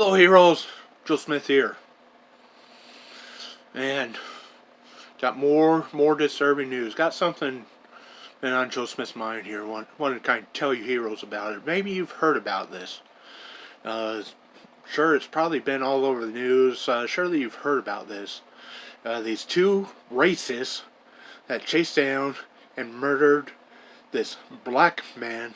Hello heroes, Joe Smith here. And got more disturbing news. Got something been on Joe Smith's mind here. Want to kind of tell you heroes about it. Maybe you've heard about this. Uh, sure, it's probably been all over the news. Surely you've heard about this. These two racists that chased down and murdered this black man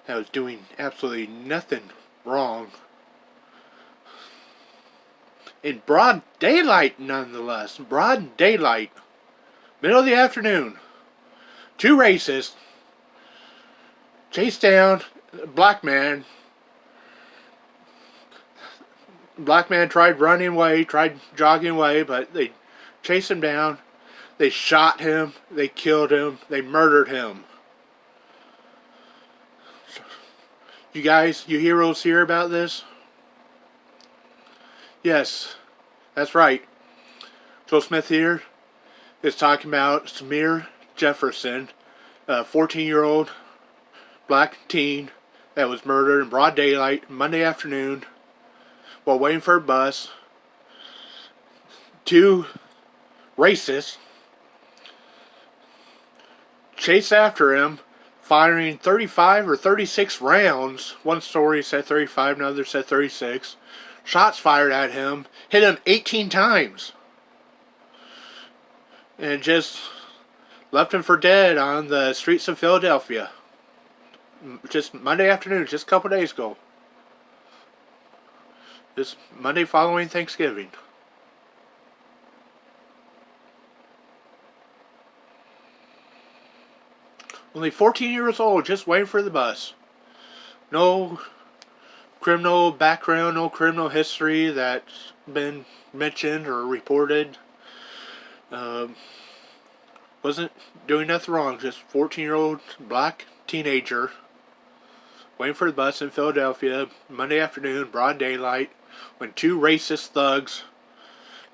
that was doing absolutely nothing wrong. In broad daylight, nonetheless. Broad daylight. Middle of the afternoon. Two racists chased down a black man. Black man tried running away, tried jogging away, but they chased him down. They shot him. They killed him. They murdered him. You guys, you heroes hear about this? Yes, that's right. Joe Smith here is talking about Samir Jefferson, a 14-year-old black teen that was murdered in broad daylight Monday afternoon while waiting for a bus. Two racists chased after him, firing 35 or 36 rounds. One story said 35, another said 36. Shots fired at him, hit him 18 times, and just left him for dead on the streets of Philadelphia. Just Monday afternoon, just a couple days ago. This Monday following Thanksgiving. Only 14 years old, just waiting for the bus. No criminal background, no criminal history that's been mentioned or reported. Wasn't doing nothing wrong, just 14-year-old black teenager waiting for the bus in Philadelphia Monday afternoon, broad daylight, when two racist thugs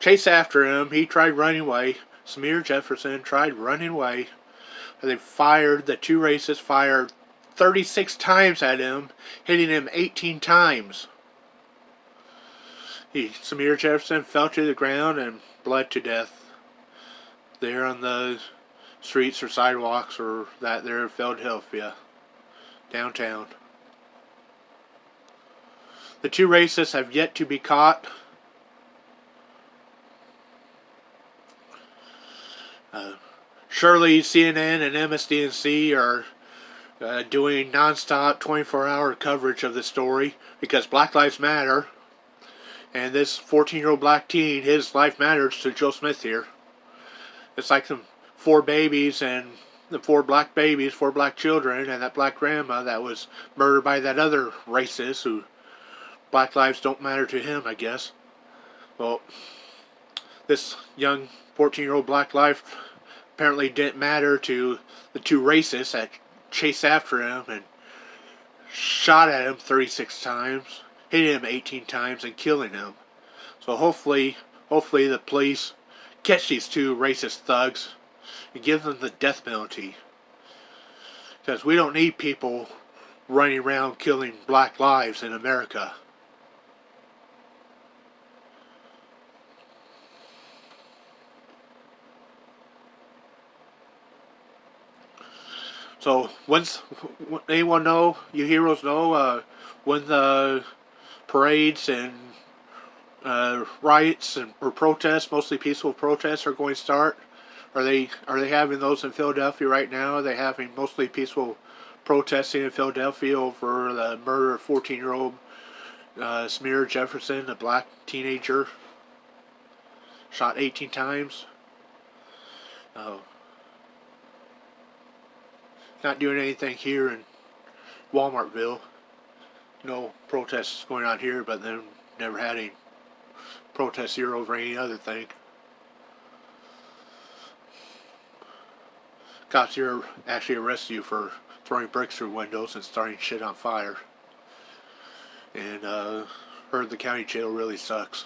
chased after him. He tried running away. Samir Jefferson tried running away. The two racists fired 36 times at him, hitting him 18 times. Samir Jefferson fell to the ground and bled to death there on the streets or sidewalks or that there in Philadelphia, downtown. The two racists have yet to be caught. Surely CNN and MSDNC are doing non-stop 24-hour coverage of the story because Black Lives Matter, and this 14-year-old black teen, his life matters to Joe Smith here. It's like the four babies and the four black babies, four black children, and that black grandma that was murdered by that other racist who black lives don't matter to him, I guess. Well, this young 14-year-old black life apparently didn't matter to the two racists that chased after him and shot at him 36 times, hit him 18 times, and killing him. So hopefully the police catch these two racist thugs and give them the death penalty. Because we don't need people running around killing black lives in America. So, anyone know, you heroes know, when the parades and riots or protests, mostly peaceful protests, are going to start? Are they having those in Philadelphia right now? Are they having mostly peaceful protesting in Philadelphia over the murder of 14-year-old Samir Jefferson, a black teenager, shot 18 times? Not doing anything here in Walmartville. No protests going on here, but then never had any protests here over any other thing. Cops here actually arrest you for throwing bricks through windows and starting shit on fire. And heard the county jail really sucks.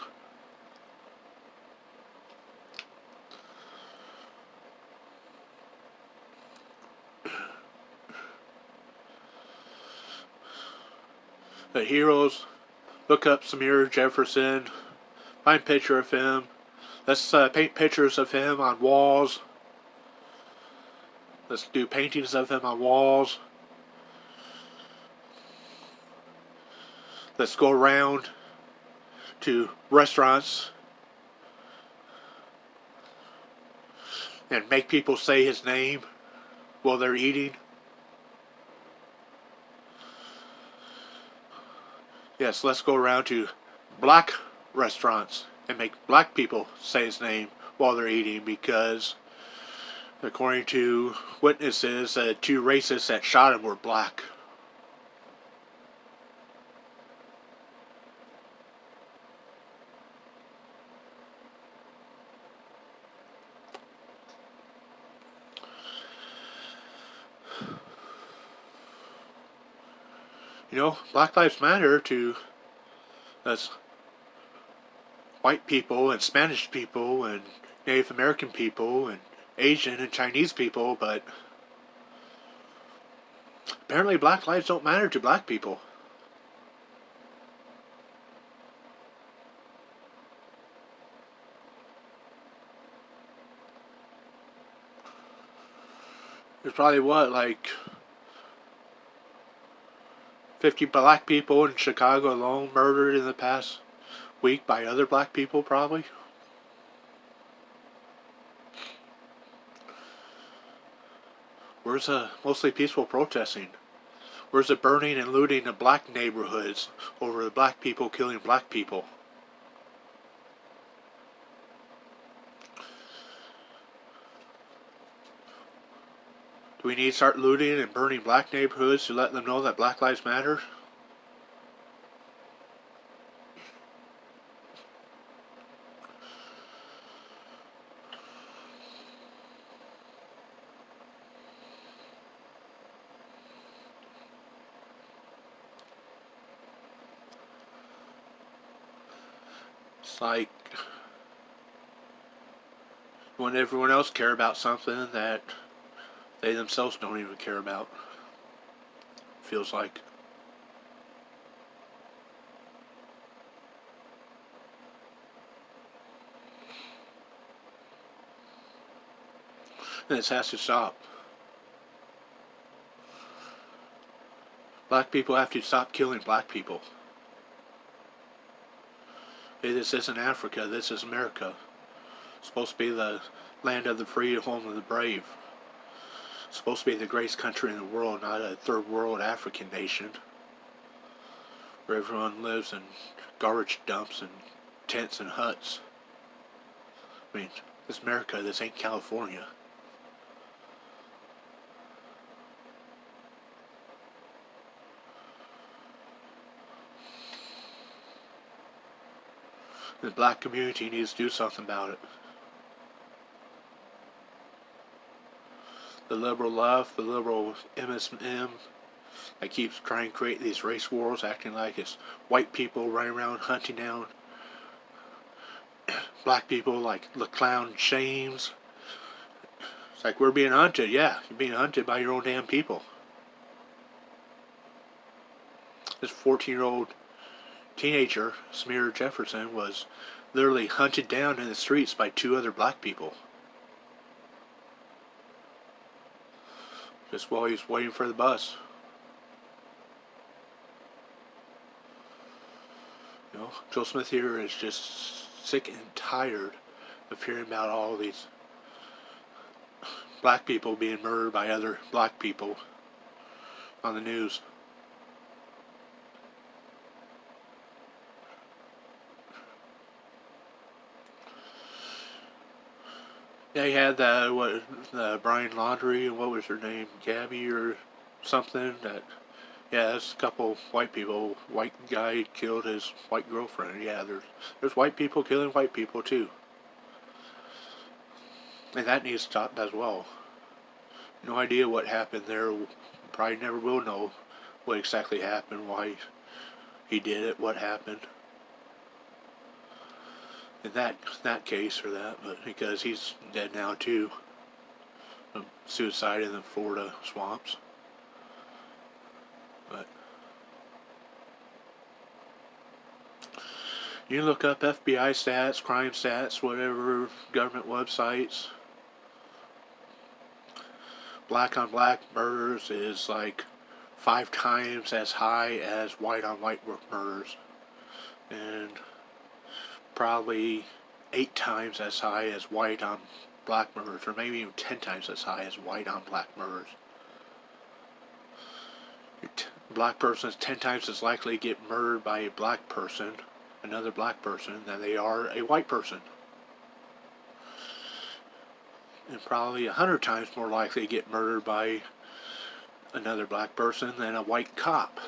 The heroes, Look up Samir Jefferson. Find a picture of him. Let's paint pictures of him on walls. Let's do paintings of him on walls. Let's go around to restaurants and make people say his name while they're eating. Yes, let's go around to black restaurants and make black people say his name while they're eating, because according to witnesses, the two racists that shot him were black. You know, Black Lives Matter to us white people and Spanish people and Native American people and Asian and Chinese people, but apparently black lives don't matter to black people. There's probably what, like 50 black people in Chicago alone murdered in the past week by other black people, probably. Where's the mostly peaceful protesting? Where's the burning and looting of black neighborhoods over the black people killing black people? Do we need to start looting and burning black neighborhoods to let them know that Black Lives Matter? It's like when everyone else care about something that they themselves don't even care about. Feels like. And this has to stop. Black people have to stop killing black people. Hey, this isn't Africa, this is America. It's supposed to be the land of the free, home of the brave. It's supposed to be the greatest country in the world, not a third world African nation where everyone lives in garbage dumps and tents and huts. I mean, this is America, this ain't California. The black community needs to do something about it. The liberal left, the liberal MSM, that keeps trying to create these race wars, acting like it's white people running around hunting down black people like the clown Shames. It's like we're being hunted. Yeah, you're being hunted by your own damn people. This 14-year-old teenager, Samir Jefferson, was literally hunted down in the streets by two other black people. Just while he was waiting for the bus. You know, Joe Smith here is just sick and tired of hearing about all these black people being murdered by other black people on the news. Yeah, he had the Brian Laundrie, and what was her name, Gabby or something. That, yeah, that's a couple white people. White guy killed his white girlfriend. Yeah, there's white people killing white people too, and that needs to stop as well. No idea what happened there. Probably never will know what exactly happened, why he did it, what happened. In that case or that, but because he's dead now too, from suicide in the Florida swamps. But You look up FBI stats, crime stats, whatever, government websites. Black on black murders is like 5 times as high as white on white murders. And probably 8 times as high as white on black murders, or maybe even 10 times as high as white on black murders. A black person is 10 times as likely to get murdered by a black person, another black person, than they are a white person. And probably 100 times more likely to get murdered by another black person than a white cop.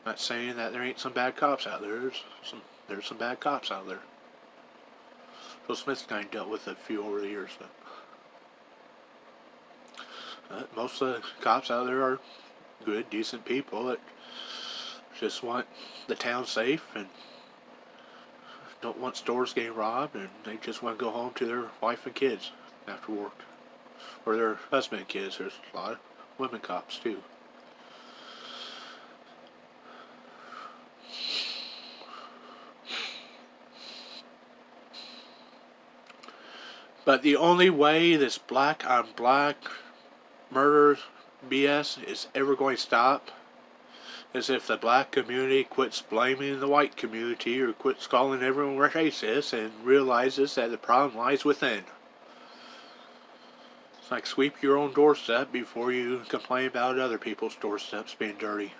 Not saying that there ain't some bad cops out there. There's some bad cops out there. Joe Smith's kind of dealt with a few over the years, but most of the cops out there are good, decent people that just want the town safe and don't want stores getting robbed, and they just want to go home to their wife and kids after work, or their husband and kids. There's a lot of women cops too. But the only way this black on black murder BS is ever going to stop is if the black community quits blaming the white community, or quits calling everyone racist, and realizes that the problem lies within. It's like sweep your own doorstep before you complain about other people's doorsteps being dirty,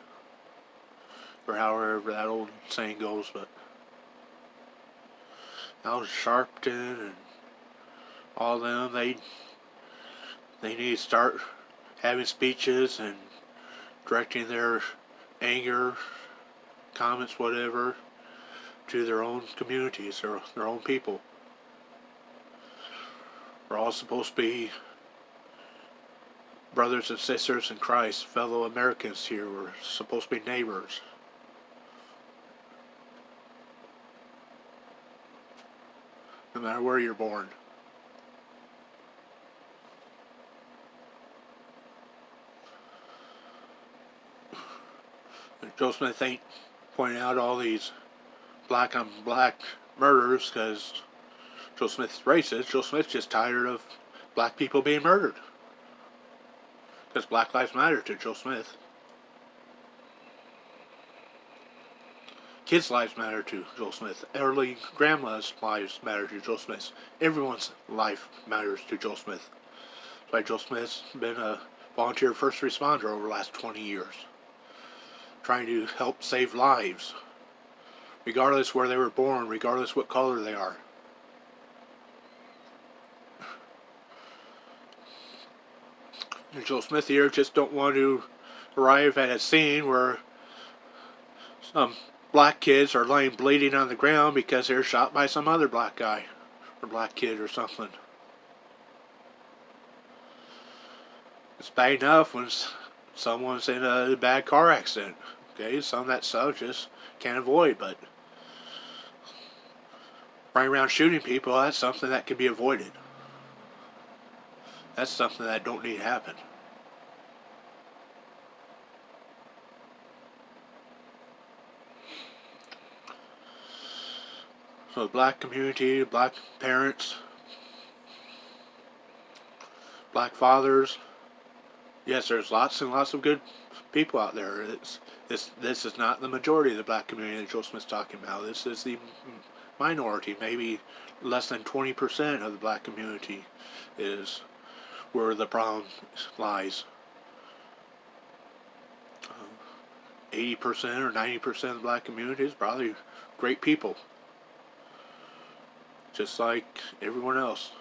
or however that old saying goes. But Al Sharpton and all them, they need to start having speeches and directing their anger, comments, whatever, to their own communities, or their own people. We're all supposed to be brothers and sisters in Christ, fellow Americans here. We're supposed to be neighbors. No matter where you're born. Joe Smith ain't pointing out all these black on black murders because Joe Smith's racist. Joe Smith's just tired of black people being murdered. Because Black Lives Matter to Joe Smith. Kids' lives matter to Joe Smith. Elderly grandma's lives matter to Joe Smith. Everyone's life matters to Joe Smith. That's why Joe Smith's been a volunteer first responder over the last 20 years. Trying to help save lives, regardless where they were born, regardless what color they are. And Joe Smith here just don't want to arrive at a scene where some black kids are laying bleeding on the ground because they're shot by some other black guy or black kid or something. It's bad enough when someone's in a bad car accident. Okay, some of that stuff just can't avoid, but running around shooting people, that's something that can be avoided. That's something that don't need to happen. So the black community, black parents, black fathers, yes, there's lots and lots of good people out there. This is not the majority of the black community that Joe Smith's talking about. This is the minority. Maybe less than 20% of the black community is where the problem lies. 80% or 90% of the black community is probably great people, just like everyone else.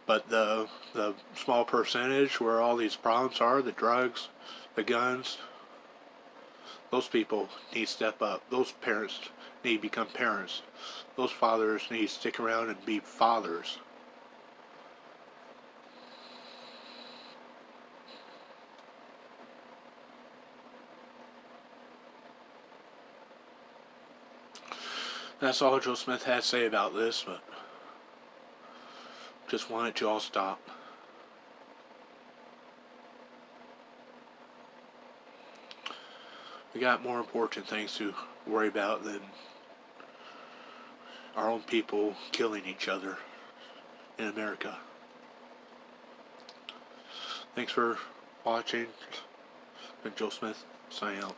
But the small percentage where all these problems are, the drugs, the guns, those people need to step up. Those parents need to become parents. Those fathers need to stick around and be fathers. That's all Joe Smith had to say about this, but just want it to all stop. We got more important things to worry about than our own people killing each other in America. Thanks for watching. Been Joe Smith, signing out.